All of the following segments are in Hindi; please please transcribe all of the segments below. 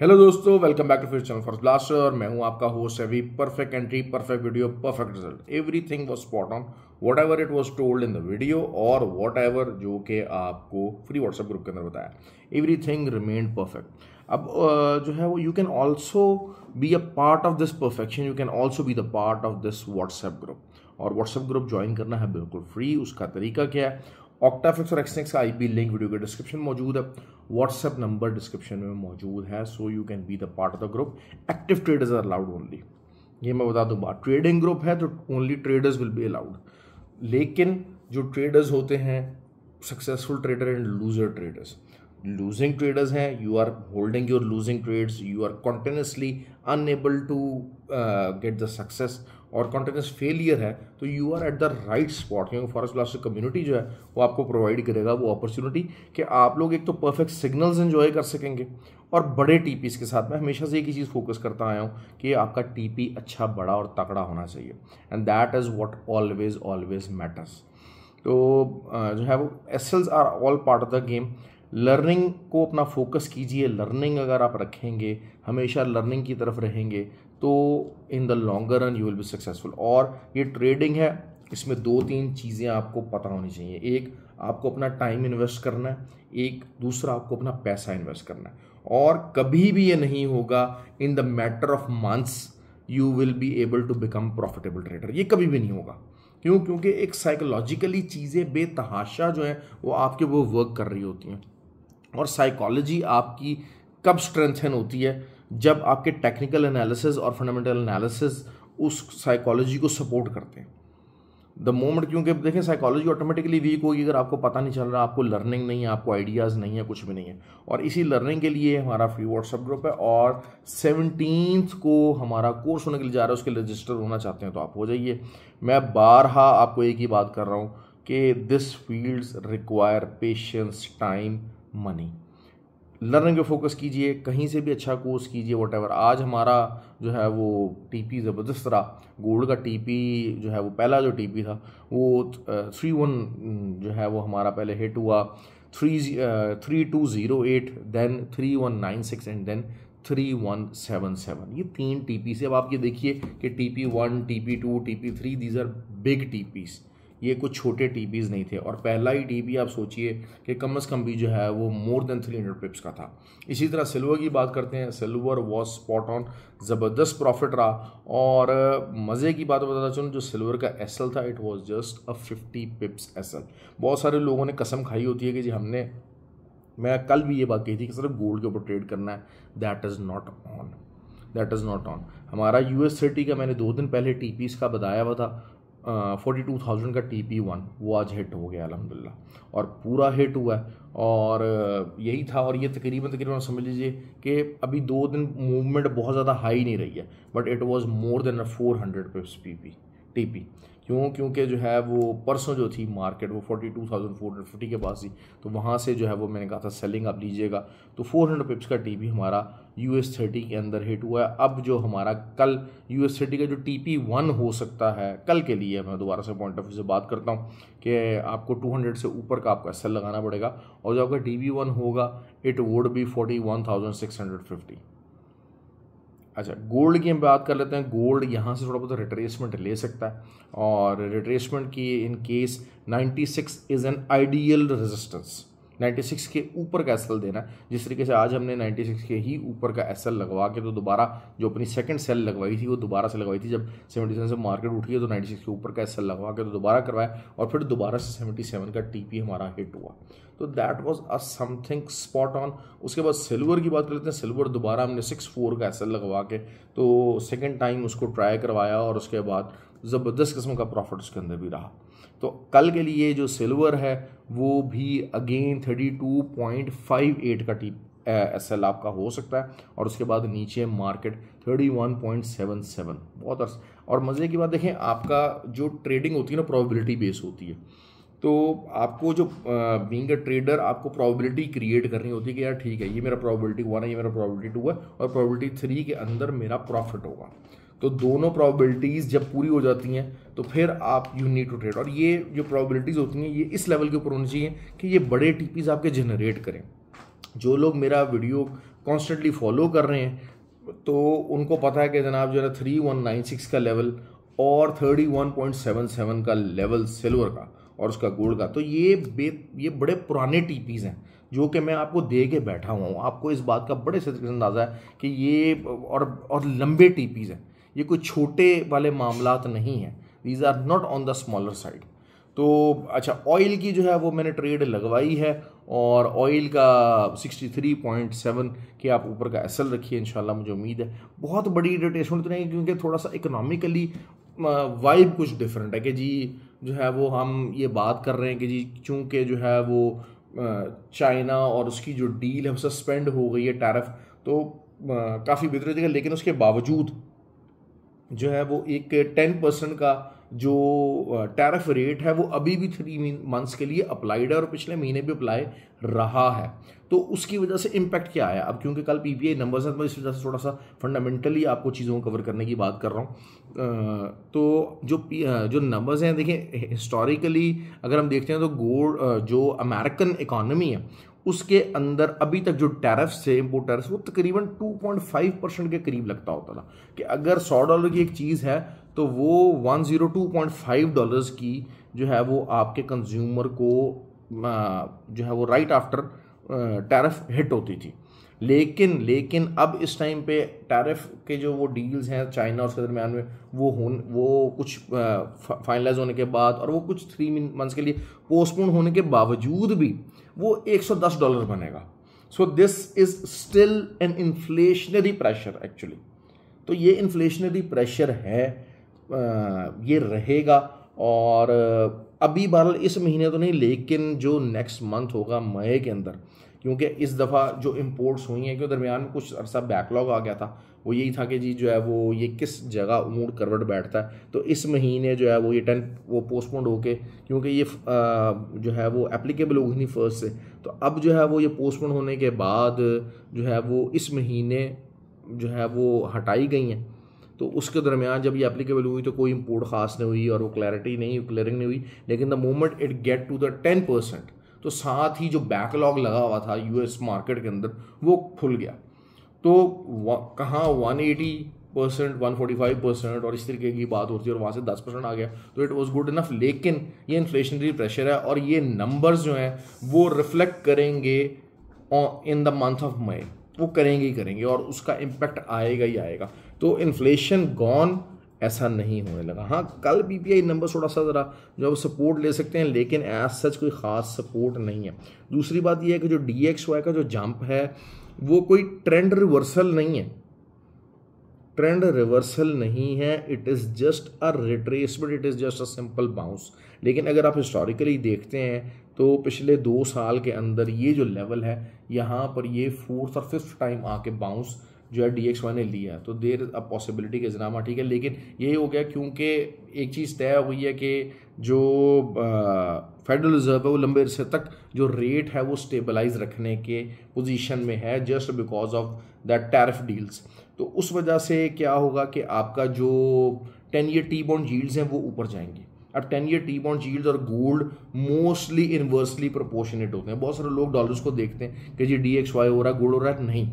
हेलो दोस्तों, वेलकम बैक टू फिर चैनल फॉर ब्लास्टर। और मैं हूं आपका होस्ट अभी। Perfect entry, perfect video, perfect result, everything was spot on what ever it was told in the video और वॉट एवर जो कि आपको फ्री व्हाट्सएप ग्रुप के अंदर बताया, एवरीथिंग रिमेन्ड परफेक्ट। अब जो है वो you can also be a part of this perfection, you can also be the part of this WhatsApp group. और व्हाट्सएप ग्रुप ज्वाइन करना है बिल्कुल फ्री। उसका तरीका क्या है? ऑक्टाफ्लिक्स और एक्सनेक्स का आईपी लिंक वीडियो के डिस्क्रिप्शन में मौजूद है, व्हाट्सएप नंबर डिस्क्रिप्शन में मौजूद है। So you can be the part of the group. Active traders are allowed only. ये मैं बता दूं बात, ट्रेडिंग ग्रुप है तो only traders will be allowed. लेकिन जो ट्रेडर्स होते हैं, successful trader and loser traders, losing traders हैं, you are holding your losing trades, you are continuously unable to get the success और कंटिन्यूस फेलियर है, तो you are at the right spot. क्योंकि फॉरेक्स ब्लास्टर कम्युनिटी जो है वो आपको प्रोवाइड करेगा वो अपॉर्चुनिटी कि आप लोग एक तो परफेक्ट सिग्नल्स एंजॉय कर सकेंगे और बड़े टीपीस के साथ। मैं हमेशा से एक ही चीज़ फोकस करता आया हूँ कि आपका टीपी अच्छा, बड़ा और तगड़ा होना चाहिए, and that is what always matters. तो जो है वो SLs are all part of the game. Learning को अपना फोकस कीजिए। लर्निंग अगर आप रखेंगे, हमेशा लर्निंग की तरफ रहेंगे, तो in the longer run you will be successful. और ये ट्रेडिंग है, इसमें दो तीन चीज़ें आपको पता होनी चाहिए। एक, आपको अपना टाइम इन्वेस्ट करना है, एक दूसरा आपको अपना पैसा इन्वेस्ट करना है। और कभी भी ये नहीं होगा in the matter of months you will be able to become profitable trader. ये कभी भी नहीं होगा। क्यों? क्योंकि एक साइकोलॉजिकली चीज़ें बेतहाशा जो है वो आपके वो वर्क कर रही होती हैं। और साइकोलॉजी आपकी कब स्ट्रेंथन होती है? जब आपके टेक्निकल एनालिसिस और फंडामेंटल एनालिसिस उस साइकोलॉजी को सपोर्ट करते हैं। द मोमेंट, क्योंकि देखें साइकोलॉजी ऑटोमेटिकली वीक होगी अगर आपको पता नहीं चल रहा, आपको लर्निंग नहीं है, आपको आइडियाज़ नहीं है, कुछ भी नहीं है। और इसी लर्निंग के लिए हमारा फ्री व्हाट्सएप ग्रुप है और 17 को हमारा कोर्स होने के लिए जा रहा है। उसके लिए रजिस्टर होना चाहते हैं तो आप हो जाइए। मैं बारहा आपको एक ही बात कर रहा हूँ कि this fields require patience, time, money. Learning पे फोकस कीजिए, कहीं से भी अच्छा कोर्स कीजिए, वट एवर। आज हमारा जो है वो टीपी ज़बरदस्त रहा। गोल्ड का टीपी जो है वो पहला जो टीपी था वो 3-1 जो है वो हमारा पहले हिट हुआ, 3208, देन 3196 एंड देन 3177। ये 3 टीपी से। अब आप ये देखिए कि TP1, TP2, TP3 these are big TPs. ये कुछ छोटे टीपीज नहीं थे। और पहला ही टीपी आप सोचिए कि कम से कम भी जो है वो मोर देन 300 पिप्स का था। इसी तरह सिल्वर की बात करते हैं, सिल्वर वॉज स्पॉट ऑन, ज़बरदस्त प्रॉफिट रहा। और मज़े की बात बताता चलूँ, जो सिल्वर का एसएल था it was just a 50 pips SL. बहुत सारे लोगों ने कसम खाई होती है कि जी मैं कल भी ये बात कही थी कि सिर्फ गोल्ड के ऊपर ट्रेड करना है। That is not on, that is not on. हमारा US30 का मैंने 2 दिन पहले टीपीस का बताया हुआ था। 42,000 का TP1 वो आज हिट हो गया अल्हम्दुलिल्लाह, और पूरा हिट हुआ है। और यही था। और ये तकरीबन समझ लीजिए कि अभी 2 दिन मूवमेंट बहुत ज़्यादा हाई नहीं रही है, but it was more than 400 पिप्स TP। क्यों? क्योंकि जो है वो परसों जो थी मार्केट वो 42,450 के पास थी, तो वहाँ से जो है वो मैंने कहा था सेलिंग आप लीजिएगा। तो 400 पिप्स का TP हमारा US30 के अंदर हिट हुआ है। अब जो हमारा कल US30 का जो TP1 हो सकता है कल के लिए, मैं दोबारा से पॉइंट ऑफ व्यू से बात करता हूँ कि आपको 200 से ऊपर का आपका एसएल लगाना पड़ेगा। और जो आपका TP1 होगा इट वुड बी 41,650। अच्छा, गोल्ड की हम बात कर लेते हैं। गोल्ड यहाँ से थोड़ा बहुत रिट्रेसमेंट ले सकता है, और रिट्रेसमेंट की in case 96 is an ideal resistance. 96 के ऊपर का एसएल देना है। जिस तरीके से आज हमने 96 के ही ऊपर का एसएल लगवा के तो दोबारा जो अपनी सेकंड सेल लगवाई थी वो दोबारा से लगवाई थी जब 77 से मार्केट उठी है, तो 96 के ऊपर का एसएल लगवा के तो दोबारा करवाया, और फिर दोबारा से 77 का TP हमारा हिट हुआ। तो that was a something spot on. उसके बाद सिल्वर की बात कर लेते हैं। सिल्वर दोबारा हमने 64 का एसएल लगवा के तो सेकेंड टाइम उसको ट्राई करवाया, और उसके बाद ज़बरदस्त किस्म का प्रॉफिट उसके अंदर भी रहा। तो कल के लिए जो सिल्वर है वो भी अगेन 32.58 का एसएल आपका हो सकता है, और उसके बाद नीचे मार्केट 31.77। बहुत और मज़े की बात देखें, आपका जो ट्रेडिंग होती है ना प्रोबेबिलिटी बेस होती है। तो आपको जो बीइंग अ ट्रेडर आपको प्रोबेबिलिटी क्रिएट करनी होती है कि यार ठीक है, ये मेरा प्रोबेबिलिटी 1 है, ये मेरा प्रोबेबिलिटी 2 है, और प्रोबेबिलिटी 3 के अंदर मेरा प्रॉफिट होगा। तो दोनों प्रोबेबिलिटीज़ जब पूरी हो जाती हैं तो फिर आप यू नीड टू ट्रेड। और ये जो प्रोबेबिलिटीज़ होती हैं ये इस लेवल के ऊपर होनी चाहिए कि ये बड़े टीपीज़ आपके जनरेट करें। जो लोग मेरा वीडियो कॉन्स्टेंटली फॉलो कर रहे हैं तो उनको पता है कि जनाब जो है 3196 का लेवल और 31.77 का लेवल सिल्वर का और उसका गोल्ड का, तो ये बड़े पुराने टीपीज़ हैं जो कि मैं आपको दे के बैठा हुआ हूँ। आपको इस बात का बड़े से अंदाज़ा है कि ये और लंबे टीपीज़ हैं, ये कोई छोटे वाले मामलात नहीं हैं। These are not on the smaller side. तो अच्छा, ऑयल की जो है वो मैंने ट्रेड लगवाई है और ऑयल का 63.7 के आप ऊपर का एसएल रखिए इंशाल्लाह। मुझे उम्मीद है बहुत बड़ी इरिटेशन तो नहीं, क्योंकि थोड़ा सा इकोनॉमिकली वाइब कुछ डिफरेंट है कि जी जो है वो हम ये बात कर रहे हैं कि जी चूँकि जो है वो चाइना और उसकी जो डील है वो सस्पेंड हो गई है टैरिफ, तो काफ़ी बेहतर हो जाएगा। लेकिन उसके बावजूद जो है वो एक 10% का जो टैरिफ रेट है वो अभी भी 3 मंथ्स के लिए अप्लाइड है और पिछले महीने भी अप्लाई रहा है। तो उसकी वजह से इम्पैक्ट क्या आया अब, क्योंकि कल पीपीआई नंबर्स हैं तो इस वजह से थोड़ा सा फंडामेंटली आपको चीज़ों को कवर करने की बात कर रहा हूँ। तो जो नंबर्स हैं देखिए, हिस्टोरिकली अगर हम देखते हैं तो गोल्ड जो अमेरिकन इकॉनमी है उसके अंदर अभी तक जो टैरिफ्स थे, इम्पोर्ट टैरिफ्स, वो तकरीबन 2.5% के करीब लगता होता था कि अगर $100 की एक चीज़ है तो वो $102.5 की जो है वो आपके कंज्यूमर को जो है वो राइट आफ्टर टैरिफ हिट होती थी। लेकिन अब इस टाइम पे टैरिफ के जो वो डील्स हैं चाइना और उसके दरमियान में वो कुछ फाइनलाइज होने के बाद और वो कुछ 3 मंथ्स के लिए पोस्टपोन होने के बावजूद भी वो $110 बनेगा। So this is still an inflationary pressure actually. तो ये इन्फ्लेशनरी प्रेशर है, ये रहेगा। और अभी बहरहाल इस महीने तो नहीं, लेकिन जो नेक्स्ट मंथ होगा मई के अंदर, क्योंकि इस दफ़ा जो इंपोर्ट्स हुई हैं, क्योंकि दरमियान में कुछ अरसा बैकलॉग आ गया था, वो यही था कि जी जो है वो ये किस जगह ऊँट करवट बैठता है। तो इस महीने जो है वो ये 10 वो पोस्टपोन्ड होके, क्योंकि ये जो है वो एप्लीकेबल होगी नहीं 1 से, तो अब जो है वो ये पोस्टपोन्ड होने के बाद जो है वो इस महीने जो है वो हटाई गई हैं। तो उसके दरमियान जब ये एप्लीकेबल हुई तो कोई इंपोर्ट खास नहीं हुई और वो क्लियरिंग नहीं हुई। लेकिन the moment it get to the 10%, तो साथ ही जो बैकलॉग लगा हुआ था यूएस मार्केट के अंदर वो खुल गया। तो कहाँ 180%, 145% और इस तरीके की बात होती है, और वहाँ से 10% आ गया, तो इट वाज गुड इनफ। लेकिन ये इन्फ्लेशनरी प्रेशर है और ये नंबर्स जो हैं वो रिफ्लेक्ट करेंगे in the month of May, वो करेंगे ही करेंगे और उसका इम्पैक्ट आएगा ही आएगा। तो इन्फ्लेशन गॉन ऐसा नहीं होने लगा। हाँ, कल पीपीआई नंबर थोड़ा सा ज़रा जो है सपोर्ट ले सकते हैं, लेकिन एज सच कोई ख़ास सपोर्ट नहीं है। दूसरी बात यह है कि जो DXY का जो जंप है वो कोई ट्रेंड रिवर्सल नहीं है, ट्रेंड रिवर्सल नहीं है, it is just a retracement, it is just a simple bounce. लेकिन अगर आप हिस्टोरिकली देखते हैं तो पिछले 2 साल के अंदर ये जो लेवल है यहाँ पर ये 4th और 5th टाइम आके बाउंस जो है DXY ने लिया, तो देर अ पॉसिबिलिटी के जनामा, ठीक है। लेकिन यही हो गया क्योंकि एक चीज़ तय हो गई है कि जो फेडरल रिजर्व है वो लंबे अरसे तक जो रेट है वो स्टेबलाइज रखने के पोजीशन में है, just because of that tariff deals. तो उस वजह से क्या होगा कि आपका जो 10 ईयर टी बॉन्ड यील्ड्स हैं वो ऊपर जाएंगी। अब 10 ईयर टी बॉन्ड यील्ड्स और गोल्ड मोस्टली इन्वर्सली प्रोपोर्शनेट होते हैं। बहुत सारे लोग डॉलर्स को देखते हैं कि जी DXY हो रहा है, गोल्ड हो रहा है, नहीं।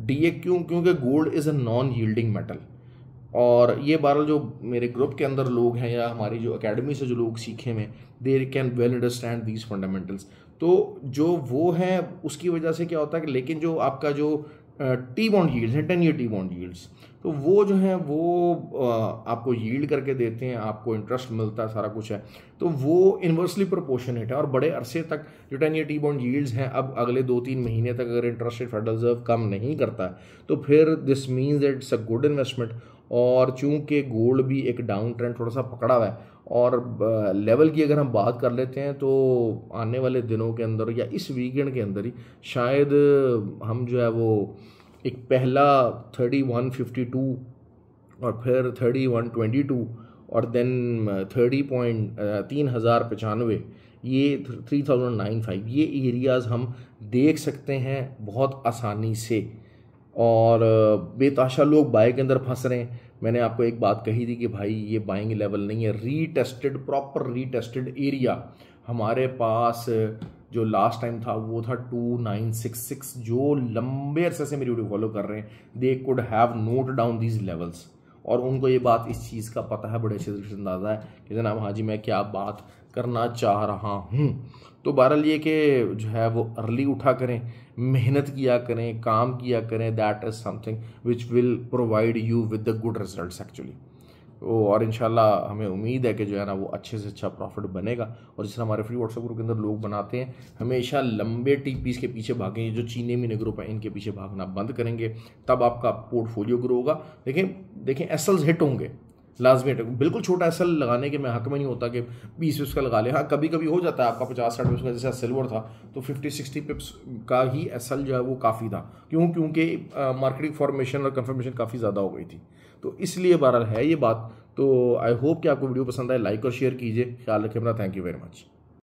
क्योंकि gold is a non yielding metal. और ये बहरहाल जो मेरे ग्रुप के अंदर लोग हैं या हमारी जो एकेडमी से जो लोग सीखे हुए, they can well understand these fundamentals. तो जो वो हैं उसकी वजह से क्या होता है कि, लेकिन जो आपका जो टी बॉन्ड यील्ड्स हैं, 10 ईयर टी बॉन्ड यील्ड्स, तो वो जो है वो आपको यील्ड करके देते हैं, आपको इंटरेस्ट मिलता है, सारा कुछ है, तो वो इन्वर्सली प्रोपोर्शनेट है। और बड़े अरसे तक जो 10 ईयर टी बॉन्ड यील्ड्स हैं, अब अगले 2-3 महीने तक अगर इंटरेस्ट रेट फेडरल रिजर्व कम नहीं करता है तो फिर this means that it's a good investment. और चूंकि गोल्ड भी एक डाउन ट्रेंड थोड़ा सा पकड़ा हुआ है, और लेवल की अगर हम बात कर लेते हैं तो आने वाले दिनों के अंदर या इस वीकेंड के अंदर ही शायद हम जो है वो एक पहला 3152 और फिर 3122 और देन 30.3095 ये 3095 ये एरियाज़ हम देख सकते हैं बहुत आसानी से। और बेताशा लोग बाय के अंदर फंस रहे हैं। मैंने आपको एक बात कही थी कि भाई ये बाइंग लेवल नहीं है, रीटेस्टेड, प्रॉपर रीटेस्टेड एरिया हमारे पास जो लास्ट टाइम था वो था 2966। जो लंबे अरसे से मेरी वीडियो फॉलो कर रहे हैं, they could have note down these levels, और उनको ये बात इस चीज़ का पता है, बड़े अच्छे से अंदाज़ा है कि जनाब हाँ जी मैं क्या बात करना चाह रहा हूँ। तो बहरहाल ये कि जो है वो अर्ली उठा करें, मेहनत किया करें, काम किया करें, that is something which will provide you with the good results actually. और इंशाल्लाह हमें उम्मीद है कि जो है ना वो अच्छे से अच्छा प्रॉफिट बनेगा। और जिस तरह हमारे फ्री व्हाट्सएप ग्रुप के अंदर लोग बनाते हैं, हमेशा लंबे टीपीस के पीछे भागेंगे, जो चीने मीने ग्रुप है इनके पीछे भागना बंद करेंगे, तब आपका पोर्टफोलियो ग्रो होगा। देखें एसएल्स हिट होंगे, लाजमी हिट। बिल्कुल छोटा एसएल लगाने के मैं हक में नहीं होता कि 20 पिप्स का लगा ले। हाँ कभी कभी हो जाता है आपका 50-60 पिप्स का, जैसे सिल्वर था तो 50-60 पिप्स का ही एसएल जो है वो काफ़ी था। क्योंकि मार्केटिंग फॉर्मेशन और कंफर्मेशन काफ़ी ज़्यादा हो गई थी, तो इसलिए बहरहाल है ये बात। तो आई होप कि आपको वीडियो पसंद आए, लाइक और शेयर कीजिए। ख्याल रखें अपना, थैंक यू वेरी मच।